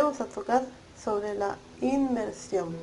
vamos a tocar sobre la inmersión.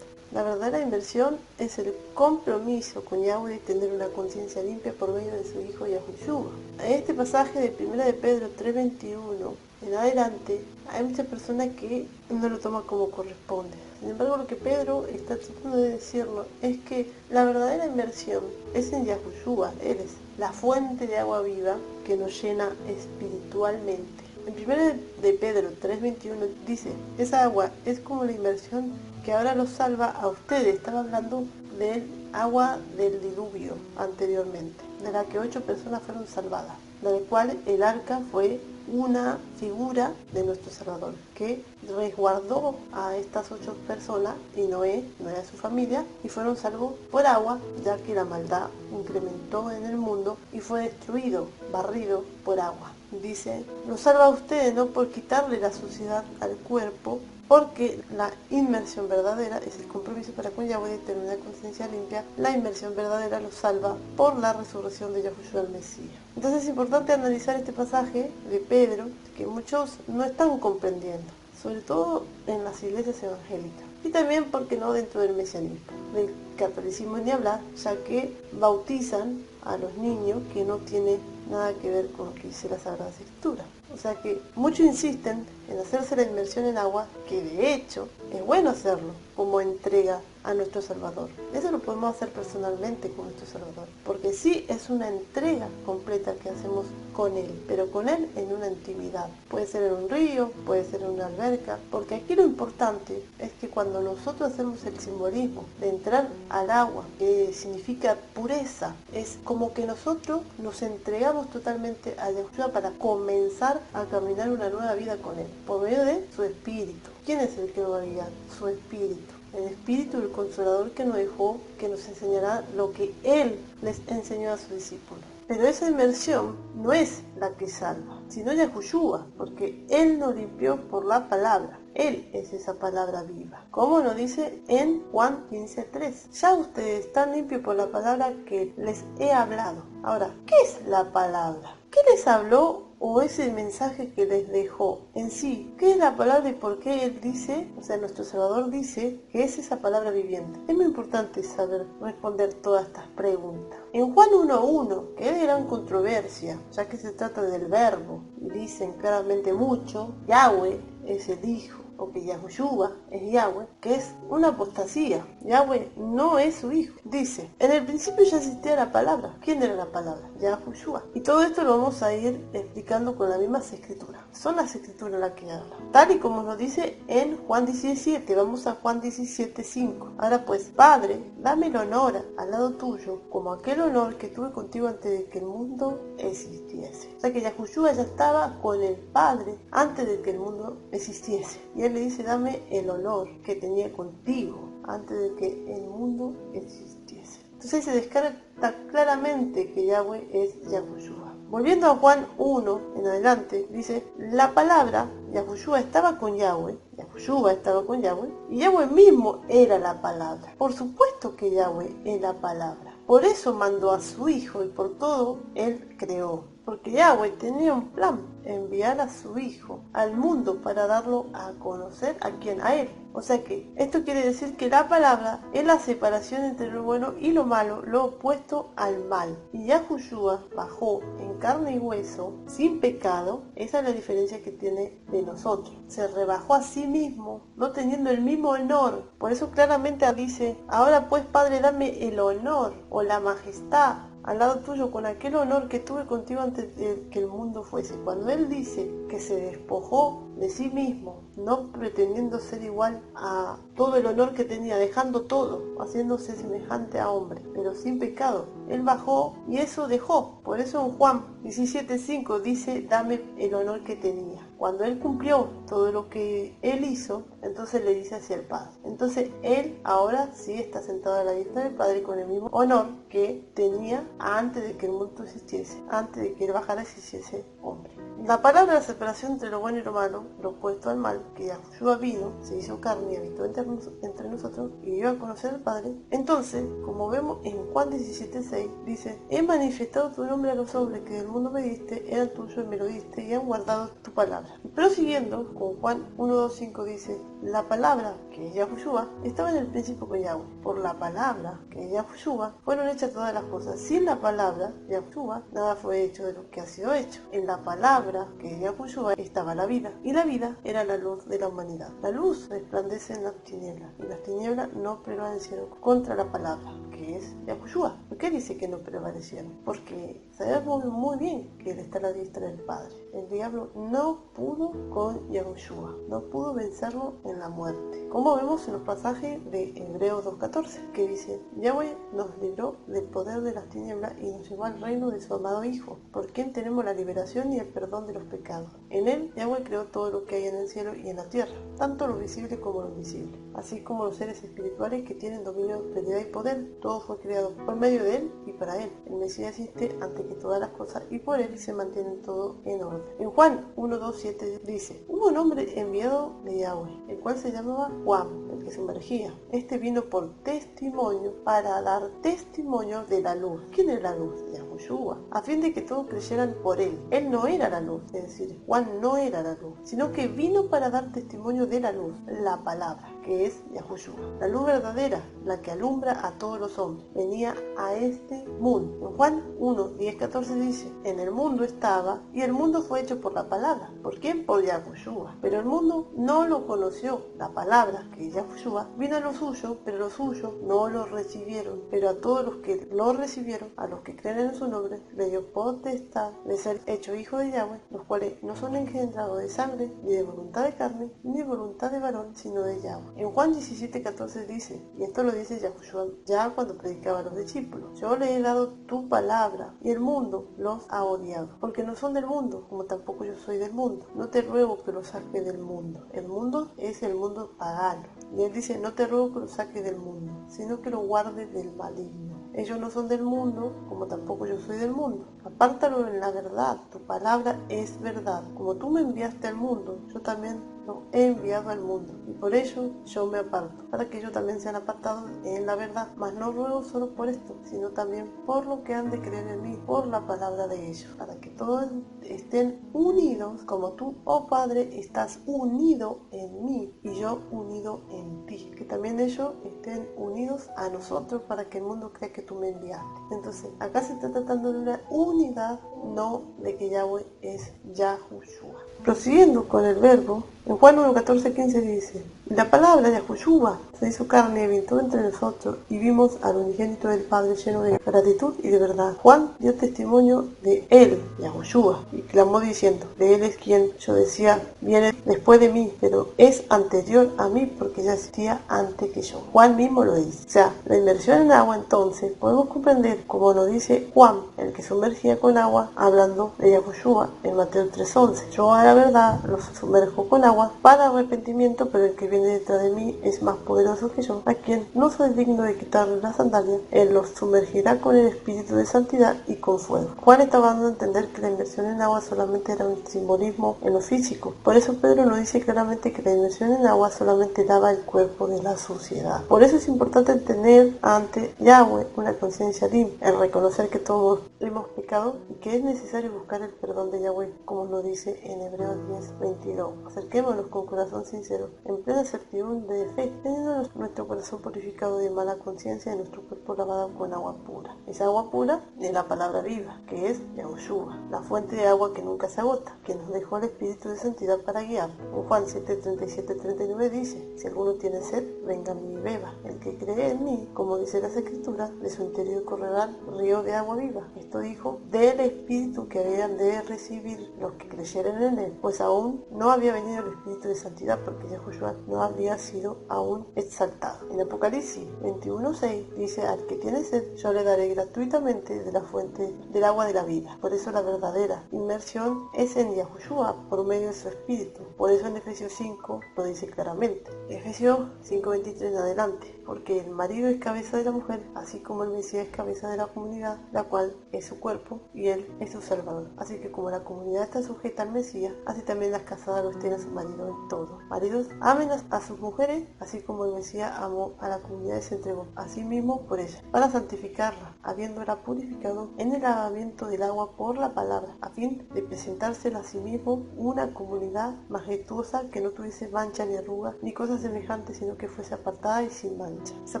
La verdadera inmersión es el compromiso con Yahweh de tener una conciencia limpia por medio de su Hijo Yahushua. En este pasaje de 1 de Pedro 3:21 en adelante, hay muchas personas que no lo toman como corresponde. Sin embargo, lo que Pedro está tratando de decirnos es que la verdadera inmersión es en Yahushua. Él es la fuente de agua viva que nos llena espiritualmente. En 1 de Pedro 3:21 dice, esa agua es como la inmersión que ahora los salva a ustedes. Estaba hablando del agua del diluvio anteriormente, de la que 8 personas fueron salvadas, de la cual el arca fue una figura de nuestro Salvador, que resguardó a estas 8 personas y Noé a su familia, y fueron salvos por agua, ya que la maldad incrementó en el mundo y fue destruido, barrido por agua. Dice, nos salva a ustedes no por quitarle la suciedad al cuerpo, porque la inmersión verdadera es el compromiso para con Yahweh de tener una conciencia limpia. La inmersión verdadera los salva por la resurrección de Yahushua el Mesías. Entonces es importante analizar este pasaje de Pedro, que muchos no están comprendiendo, sobre todo en las iglesias evangélicas, y también, porque no, dentro del mesianismo. Del catolicismo ni hablar, ya que bautizan a los niños que no tiene nada que ver con lo que dice la Sagrada Escritura. O sea que muchos insisten en hacerse la inmersión en agua, que de hecho es bueno hacerlo como entrega a nuestro Salvador. Eso lo podemos hacer personalmente con nuestro Salvador, porque sí es una entrega completa que hacemos con Él, pero con Él en una intimidad. Puede ser en un río, puede ser en una alberca, porque aquí lo importante es que cuando nosotros hacemos el simbolismo de entrar al agua, que significa pureza, es como que nosotros nos entregamos totalmente a Yahushua para comenzar a caminar una nueva vida con Él, por medio de su Espíritu. ¿Quién es el que nos va a guiar? Su Espíritu. El Espíritu del Consolador que nos dejó, que nos enseñará lo que Él les enseñó a sus discípulos. Pero esa inmersión no es la que salva, sino Yahushua, porque Él nos limpió por la palabra. Él es esa palabra viva. Como nos dice en Juan 15:3. Ya ustedes están limpios por la palabra que les he hablado. Ahora, ¿qué es la palabra? ¿Qué les habló o ese mensaje que les dejó en sí? ¿Qué es la palabra y por qué Él dice, o sea, nuestro Salvador dice que es esa palabra viviente? Es muy importante saber responder todas estas preguntas. En Juan 1:1, que es de gran controversia, ya que se trata del verbo, y dicen claramente mucho, Yahweh es el Hijo, o que Yahushua es Yahweh, que es una apostasía. Yahweh no es su hijo. Dice, en el principio ya existía la palabra. ¿Quién era la palabra? Yahushua. Y todo esto lo vamos a ir explicando con las mismas escrituras. Son las escrituras las que hablan. Tal y como nos dice en Juan 17. Vamos a Juan 17:5. Ahora pues, Padre, dame el honor al lado tuyo, como aquel honor que tuve contigo antes de que el mundo existiese. O sea que Yahushua ya estaba con el Padre antes de que el mundo existiese. Y Él le dice, dame el honor que tenía contigo antes de que el mundo existiese. Entonces se descarta claramente que Yahweh es Yahushua. Volviendo a Juan 1 en adelante, dice, la palabra, Yahushua estaba con Yahweh, Yahushua estaba con Yahweh, y Yahweh mismo era la palabra. Por supuesto que Yahweh es la palabra. Por eso mandó a su Hijo y por todo Él creó. Porque Yahweh tenía un plan, enviar a su Hijo al mundo para darlo a conocer a quién, a Él. O sea que esto quiere decir que la palabra es la separación entre lo bueno y lo malo, lo opuesto al mal. Y Yahushua bajó en carne y hueso, sin pecado. Esa es la diferencia que tiene de nosotros. Se rebajó a sí mismo, no teniendo el mismo honor. Por eso claramente dice, ahora pues Padre, dame el honor o la majestad al lado tuyo con aquel honor que tuve contigo antes de que el mundo fuese. Cuando Él dice que se despojó de sí mismo, no pretendiendo ser igual a todo el honor que tenía, dejando todo, haciéndose semejante a hombre, pero sin pecado. Él bajó y eso dejó. Por eso en Juan 17:5 dice, dame el honor que tenía. Cuando Él cumplió todo lo que Él hizo, entonces le dice hacia el Padre. Entonces Él ahora sí está sentado a la diestra del Padre con el mismo honor que tenía antes de que el mundo existiese, antes de que Él bajara y se hiciese hombre. La palabra de la separación entre lo bueno y lo malo, lo opuesto al mal, que Yahushua vino, se hizo carne y habitó entre nosotros y dio a conocer al Padre. Entonces, como vemos en Juan 17:6, dice: he manifestado tu nombre a los hombres que del mundo me diste, eran tuyos y me lo diste y han guardado tu palabra. Y prosiguiendo con Juan 1:2:5 dice: la palabra, que es Yahushua, estaba en el principio con Yahweh. Por la palabra, que es Yahushua, fueron hechas todas las cosas. Sin la palabra, Yahushua, nada fue hecho de lo que ha sido hecho. En la palabra, que es Yahushua, estaba la vida, y la vida era la luz de la humanidad. La luz resplandece en las tinieblas, y las tinieblas no prevalecieron contra la palabra, que es Yahushua. ¿Por qué dice que no prevalecieron? Porque sabemos muy bien que Él está a la diestra del Padre. El diablo no pudo con Yahushua, no pudo vencerlo en la muerte. Como vemos en los pasajes de Hebreos 2:14, que dice: Yahweh nos libró del poder de las tinieblas y nos llevó al reino de su amado Hijo, por quien tenemos la liberación y el perdón de los pecados. En Él, Yahweh creó todo lo que hay en el cielo y en la tierra, tanto lo visible como lo invisible, así como los seres espirituales que tienen dominio, autoridad y poder. Todo fue creado por medio de Él y para Él. El Mesías existe antes que todas las cosas y por Él se mantiene todo en orden. En Juan 1:2:7 dice: hubo un hombre enviado de Yahweh, el cual se llamaba Juan, el que sumergía. Este vino por testimonio, para dar testimonio de la luz. ¿Quién es la luz? Yahushua, a fin de que todos creyeran por él. Él no era la luz, es decir, Juan no era la luz, sino que vino para dar testimonio de la luz, la palabra, que es Yahushua. La luz verdadera, la que alumbra a todos los hombres, venía a este mundo. En Juan 1:10-14 dice: en el mundo estaba, y el mundo fue hecho por la palabra. ¿Por quién? Por Yahushua. Pero el mundo no lo conoció. La palabra, que es Yahushua, vino a lo suyo, pero los suyos no lo recibieron. Pero a todos los que lo recibieron, a los que creen en su nombre, le dio potestad de ser hecho hijo de Yahweh, los cuales no son engendrados de sangre, ni de voluntad de carne, ni de voluntad de varón, sino de Yahweh. En Juan 17:14 dice, y esto lo dice Yahushua ya cuando predicaba a los discípulos: yo le he dado tu palabra, y el mundo los ha odiado, porque no son del mundo, como tampoco yo soy del mundo. No te ruego que los saques del mundo. El mundo es el mundo pagano. Y él dice: no te ruego que los saques del mundo, sino que lo guardes del maligno. Ellos no son del mundo, como tampoco yo soy del mundo. Apártalo en la verdad, tu palabra es verdad. Como tú me enviaste al mundo, yo también lo he enviado al mundo, y por ello yo me aparto, para que ellos también sean apartados en la verdad. Mas no ruego solo por esto, sino también por lo que han de creer en mí, por la palabra de ellos, para que todos estén unidos, como tú, oh Padre, estás unido en mí, y yo unido en ti. Que también ellos estén unidos a nosotros, para que el mundo crea que tú me enviaste. Entonces, acá se está tratando de una unidad, no de que Yahweh es Yahushua. Prosiguiendo con el verbo, en Juan 1:14-15 dice: la palabra de Yahushua se hizo carne y habitó entre nosotros, y vimos al unigénito del Padre lleno de gratitud y de verdad. Juan dio testimonio de él, Yahushua, y clamó diciendo: de él es quien yo decía: viene después de mí, pero es anterior a mí, porque ya existía antes que yo. Juan mismo lo dice. O sea, la inmersión en agua, entonces podemos comprender, como lo dice Juan, el que sumergía con agua, hablando de Yahushua en Mateo 3:11: yo a la verdad los sumerjo con agua para arrepentimiento, pero el que viene detrás de mí es más poderoso que yo, a quien no soy digno de quitarle las sandalias. Él los sumergirá con el espíritu de santidad y con fuego. Juan estaba dando a entender que la inmersión en agua solamente era un simbolismo en lo físico. Por eso Pedro nos dice claramente que la inmersión en agua solamente lava el cuerpo de la suciedad. Por eso es importante tener ante Yahweh una conciencia limpia, el reconocer que todos hemos pecado y que es necesario buscar el perdón de Yahweh, como nos dice en Hebreos 10:22. Acerquémonos con corazón sincero, en plena certidumbre de fe, teniendo nuestro corazón purificado de mala conciencia y nuestro cuerpo lavado con agua pura. Esa agua pura es la palabra viva, que es Yahushua, la fuente de agua que nunca se agota, que nos dejó el espíritu de santidad para guiar. En Juan 7:37-39 dice: si alguno tiene sed, venga a mí y beba. El que cree en mí, como dice las Escrituras, de su interior correrán ríos de agua viva. Esto dijo del espíritu que habían de recibir los que creyeran en él, pues aún no había venido el espíritu de santidad, porque Yahushua no no habría sido aún exaltado. En Apocalipsis 21:6 dice: al que tiene sed, yo le daré gratuitamente de la fuente del agua de la vida. Por eso la verdadera inmersión es en Yahushua por medio de su espíritu. Por eso en Efesios 5 lo dice claramente. Efesios 5:23 en adelante: porque el marido es cabeza de la mujer, así como el Mesías es cabeza de la comunidad, la cual es su cuerpo, y él es su salvador. Así que como la comunidad está sujeta al Mesías, así también las casadas lo estén a su marido en todo. Maridos, amen a sus mujeres, así como el Mesías amó a la comunidad y se entregó a sí mismo por ella, para santificarla, habiéndola purificado en el lavamiento del agua por la palabra, a fin de presentársela a sí mismo una comunidad majestuosa, que no tuviese mancha ni arruga ni cosa semejante, sino que fuese apartada y sin mancha. Esa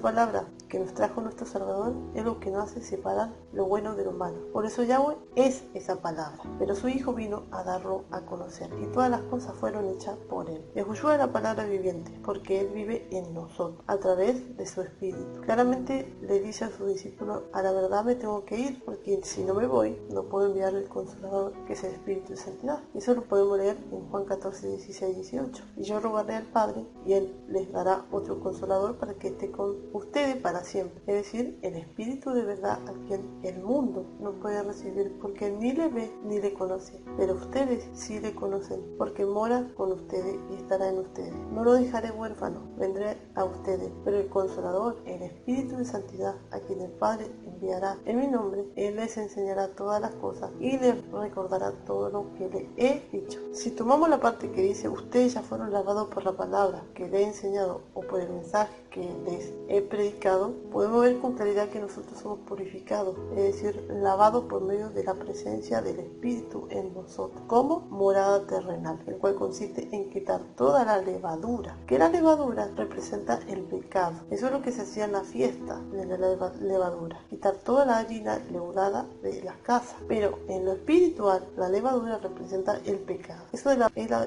palabra que nos trajo nuestro Salvador es lo que nos hace separar lo bueno de lo malo. Por eso Yahweh es esa palabra, pero su Hijo vino a darlo a conocer, y todas las cosas fueron hechas por él. Yahushua es la palabra viviente, porque él vive en nosotros a través de su espíritu. Claramente le dice a sus discípulos: a la verdad me tengo que ir, porque si no me voy no puedo enviar el Consolador, que es el Espíritu de Santidad. Eso lo podemos leer en Juan 14, 16, 18. Y yo rogaré al Padre, y él les dará otro Consolador para que esté con ustedes para siempre, es decir, el Espíritu de verdad, a quien el mundo no puede recibir, porque ni le ve ni le conoce, pero ustedes sí le conocen, porque mora con ustedes y estará en ustedes. No lo dejaré huérfano, vendré a ustedes, pero el Consolador, el Espíritu de Santidad, a quien el Padre enviará en mi nombre, él les enseñará todas las cosas y les recordará todo lo que le he dicho. Si tomamos la parte que dice: ustedes ya fueron lavados por la palabra que le he enseñado, o por el mensaje que les he predicado, podemos ver con claridad que nosotros somos purificados, es decir, lavados por medio de la presencia del Espíritu en nosotros, como morada terrenal, el cual consiste en quitar toda la levadura, que la levadura representa el pecado. Eso es lo que se hacía en la fiesta de la levadura, quitar toda la harina leudada de las casas. Pero en lo espiritual, la levadura representa el pecado. Eso es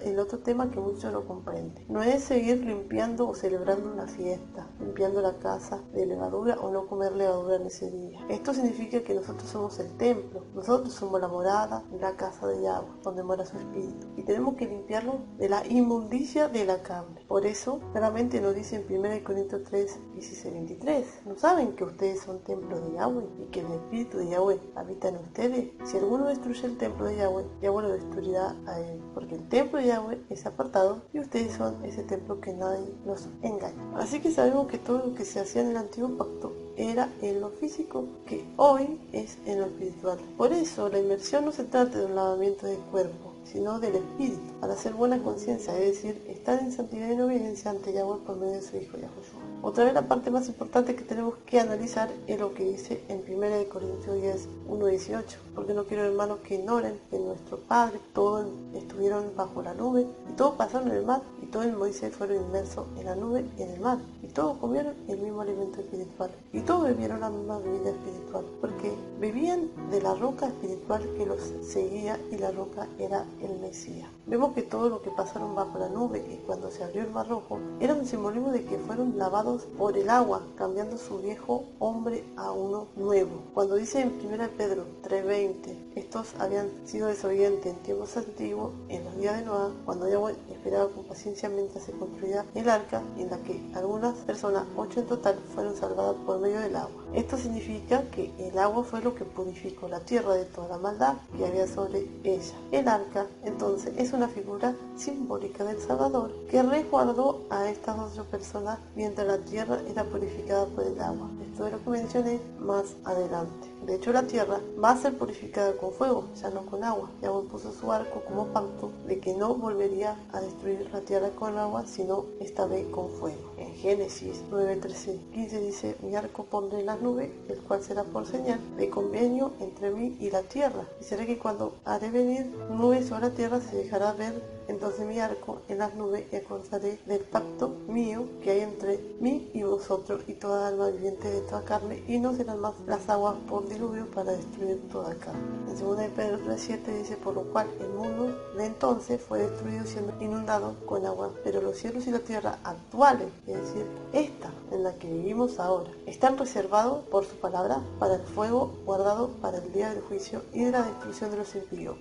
el otro tema que muchos no comprenden. No es seguir limpiando o celebrando una fiesta, limpiando la casa de levadura o no comer levadura en ese día. Esto significa que nosotros somos el templo, nosotros somos la morada, la casa de Yahweh, donde mora su espíritu, y tenemos que limpiarlo de la inmundicia de la carne. Por eso claramente nos dice en 1 Corintios 3, 16, 23: ¿no saben que ustedes son templo de Yahweh y que el espíritu de Yahweh habita en ustedes? Si alguno destruye el templo de Yahweh, Yahweh lo destruirá a él, porque el templo de Yahweh es apartado y ustedes son ese templo, que nadie los engañe. Así que sabemos que todo lo que se hacía en el antiguo pacto era en lo físico, que hoy es en lo espiritual. Por eso la inmersión no se trata de un lavamiento del cuerpo, sino del espíritu, para hacer buena conciencia, es decir, estar en santidad y en obediencia ante Yahweh por medio de su Hijo Yahushua. Otra vez, la parte más importante que tenemos que analizar es lo que dice en 1 Corintios 10, 1, 18, porque no quiero, hermanos, que ignoren que nuestro Padre, todos estuvieron bajo la nube, y todos pasaron el mar, y todos en Moisés fueron inmersos en la nube y en el mar, y todos comieron el mismo alimento espiritual, y todos bebieron la misma bebida espiritual, porque bebían de la roca espiritual que los seguía, y la roca era el Mesías. Vemos que todo lo que pasaron bajo la nube y cuando se abrió el mar rojo era un simbolismo de que fueron lavados por el agua, cambiando su viejo hombre a uno nuevo. Cuando dice en 1 Pedro 3:20: estos habían sido desobedientes en tiempos antiguos, en los días de Noé, cuando Yahweh esperaba con paciencia mientras se construía el arca, en la que algunas personas, 8 en total, fueron salvadas por medio del agua. Esto significa que el agua fue lo que purificó la tierra de toda la maldad que había sobre ella. El arca, entonces, es una figura simbólica del Salvador, que resguardó a estas 8 personas mientras la tierra era purificada por el agua. Esto es lo que mencioné más adelante. De hecho, la tierra va a ser purificada con fuego, ya no con agua. Yahweh puso su arco como pacto de que no volvería a destruir la tierra con agua, sino esta vez con fuego. En Génesis 9, 13, 15 dice: mi arco pondré en las nubes, el cual será por señal de convenio entre mí y la tierra. Y será que cuando haré venir nubes sobre la tierra, se dejará ver entonces mi arco en las nubes, y acordaré del pacto mío que hay entre mí y vosotros y toda alma viviente de toda carne, y no serán más las aguas por diluvio para destruir toda carne. En 2 Pedro 3:7 dice: por lo cual el mundo de entonces fue destruido siendo inundado con agua, pero los cielos y la tierra actuales, es decir, esta en la que vivimos ahora, están reservados por su palabra para el fuego, guardado para el día del juicio y de la destrucción de los impíos.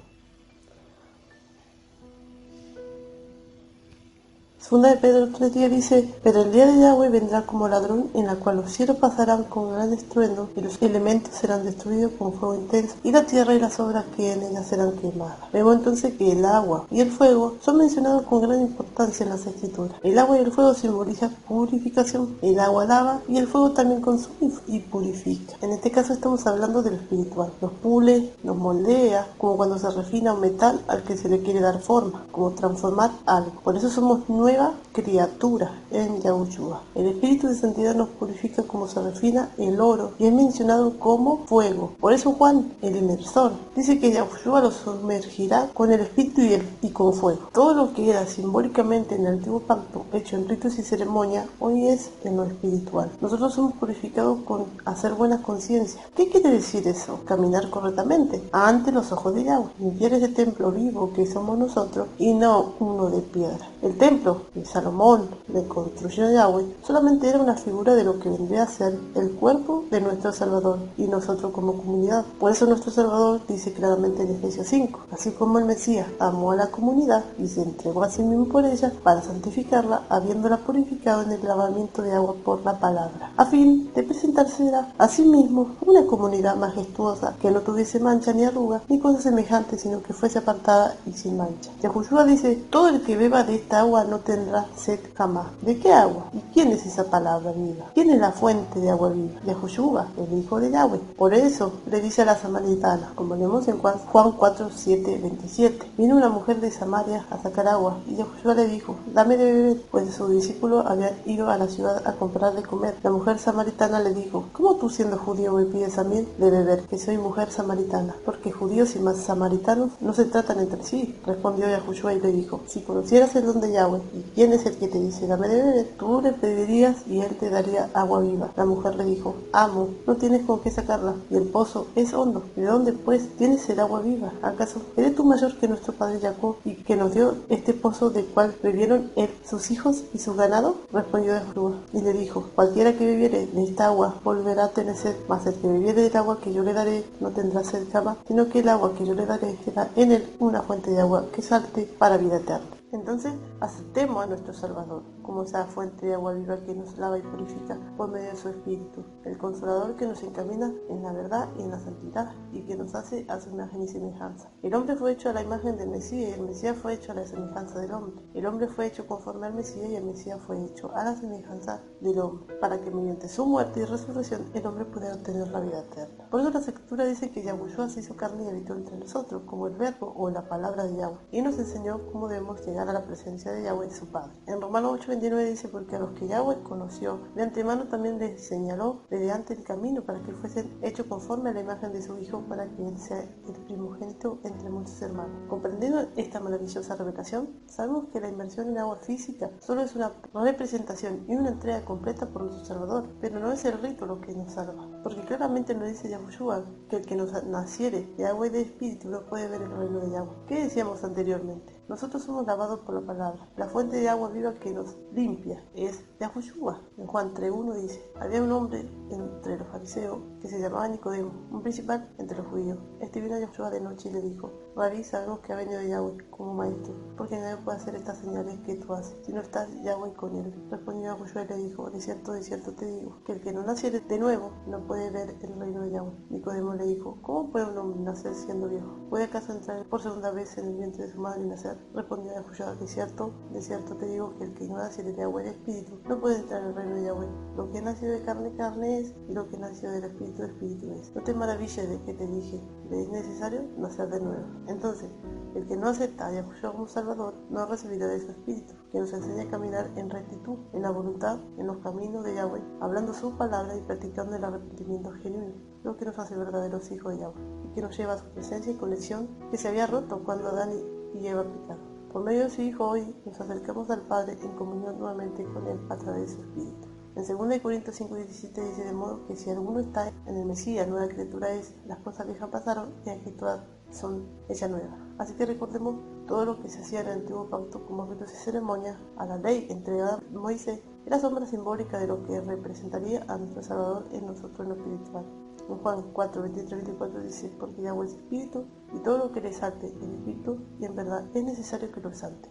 Segunda de Pedro 3:10 dice: pero el día de Yahweh vendrá como ladrón, en la cual los cielos pasarán con gran estruendo, y los elementos serán destruidos con fuego intenso, y la tierra y las obras que en ella serán quemadas. Vemos entonces que el agua y el fuego son mencionados con gran importancia en las escrituras. El agua y el fuego simbolizan purificación. El agua lava y el fuego también consume y purifica. En este caso estamos hablando de lo espiritual. Nos pule, nos moldea, como cuando se refina un metal al que se le quiere dar forma, como transformar algo. Por eso somos nueva criatura en Yahushua. El espíritu de santidad nos purifica como se refina el oro y es mencionado como fuego. Por eso Juan, el inmersor, dice que Yahushua los sumergirá con el espíritu y con fuego. Todo lo que era simbólicamente en el antiguo pacto, hecho en ritos y ceremonia, hoy es en lo espiritual. Nosotros somos purificados con hacer buena conciencia. ¿Qué quiere decir eso? Caminar correctamente ante los ojos de Yahweh. Limpiar ese templo vivo que somos nosotros y no uno de piedra. El templo que Salomón le construyó a Yahweh solamente era una figura de lo que vendría a ser el cuerpo de nuestro Salvador y nosotros como comunidad. Por eso nuestro Salvador dice claramente en Efesios 5: así como el Mesías amó a la comunidad y se entregó a sí mismo por ella para santificarla, habiéndola purificado en el lavamiento de agua por la palabra, a fin de presentársela a sí mismo una comunidad majestuosa, que no tuviese mancha ni arruga ni cosa semejante, sino que fuese apartada y sin mancha. Yahushua dice: todo el que beba de esta agua no tendrá sed jamás. ¿De qué agua? ¿Y quién es esa palabra viva? ¿Quién es la fuente de agua viva? Yahushua, el Hijo de Yahweh. Por eso le dice a la samaritana, como leemos en Juan 4:7-27, vino una mujer de Samaria a sacar agua, y Yahushua le dijo: dame de beber, pues sus discípulos habían ido a la ciudad a comprar de comer. La mujer samaritana le dijo: ¿cómo tú, siendo judío, me pides a mí de beber, que soy mujer samaritana? Porque judíos y más samaritanos no se tratan entre sí. Respondió Yahushua y le dijo: si conocieras el don de Yahweh y quién es el que te dice dame de beber, tú le pedirías y él te daría agua viva. La mujer le dijo: amo, no tienes con qué sacarla, y el pozo es hondo. ¿De dónde pues tienes el agua viva? ¿Acaso eres tú mayor que nuestro padre Jacob, y que nos dio este pozo del cual bebieron él, sus hijos y su ganado? Respondió Yahushua y le dijo: cualquiera que bebiere de esta agua volverá a tener sed, mas el que bebiere del agua que yo le daré no tendrá sed jamás, sino que el agua que yo le daré será en él una fuente de agua que salte para vida eterna. Entonces aceptemos a nuestro Salvador como esa fuente de agua viva que nos lava y purifica por medio de su Espíritu, el Consolador que nos encamina en la verdad y en la santidad, y que nos hace a su imagen y semejanza. El hombre fue hecho a la imagen del Mesías, y el Mesías fue hecho a la semejanza del hombre. El hombre fue hecho conforme al Mesías, y el Mesías fue hecho a la semejanza del hombre, para que mediante su muerte y resurrección el hombre pudiera obtener la vida eterna. Por eso la Escritura dice que Yahushua se hizo carne y habitó entre nosotros, como el verbo o la palabra de Yahweh, y nos enseñó cómo debemos llegar a la presencia de Yahweh, su Padre. En Romanos 8:29 dice: porque a los que Yahweh conoció de antemano también les señaló desde antes el camino para que fuesen hechos conforme a la imagen de su Hijo, para que él sea el primogénito entre muchos hermanos. Comprendiendo esta maravillosa revelación, sabemos que la inmersión en agua física solo es una representación y una entrega completa por nuestro Salvador, pero no es el rito lo que nos salva, porque claramente nos dice Yahushua que el que nos naciere de agua y de espíritu no puede ver el reino de Yahweh. ¿Qué decíamos anteriormente? Nosotros somos lavados por la palabra. La fuente de agua viva que nos limpia es Yahushua. En Juan 3:1 dice: había un hombre entre los fariseos que se llamaba Nicodemo, un principal entre los judíos. Este vino a Yahushua de noche y le dijo: Rabí, sabemos que ha venido de Yahweh como maestro, porque nadie puede hacer estas señales que tú haces si no está Yahweh con él. Respondió Yahushua y le dijo: de cierto te digo, que el que no naciere de nuevo no puede ver el reino de Yahweh. Nicodemo le dijo: ¿cómo puede un hombre nacer siendo viejo? ¿Puede acaso entrar por segunda vez en el vientre de su madre y nacer? Respondió Yahushua: de cierto te digo, que el que no naciere de agua y de espíritu no puede entrar en el reino de Yahweh. Lo que nació de carne, carne es, y lo que nació del espíritu, espíritu es. No te maravilles de que te dije: le es necesario nacer de nuevo. Entonces, el que no acepta a Yahushua como Salvador no recibirá de su espíritu, que nos enseña a caminar en rectitud, en la voluntad, en los caminos de Yahweh, hablando su palabra y practicando el arrepentimiento genuino, lo que nos hace verdaderos hijos de Yahweh, y que nos lleva a su presencia y conexión que se había roto cuando Adán y Eva pecaron. Por medio de su Hijo hoy nos acercamos al Padre en comunión nuevamente con Él a través de su Espíritu. En 2 Corintios 5:17 dice: de modo que si alguno está en el Mesías, nueva criatura es, las cosas viejas pasaron y aquí todas son hechas nuevas. Así que recordemos todo lo que se hacía en el antiguo pacto como ritos y ceremonias, a la ley entregada a Moisés, era sombra simbólica de lo que representaría a nuestro Salvador en nosotros en lo espiritual. En Juan 4:23-24 dice: porque Yahweh es espíritu, y todo lo que le salte en espíritu y en verdad es necesario que lo salte.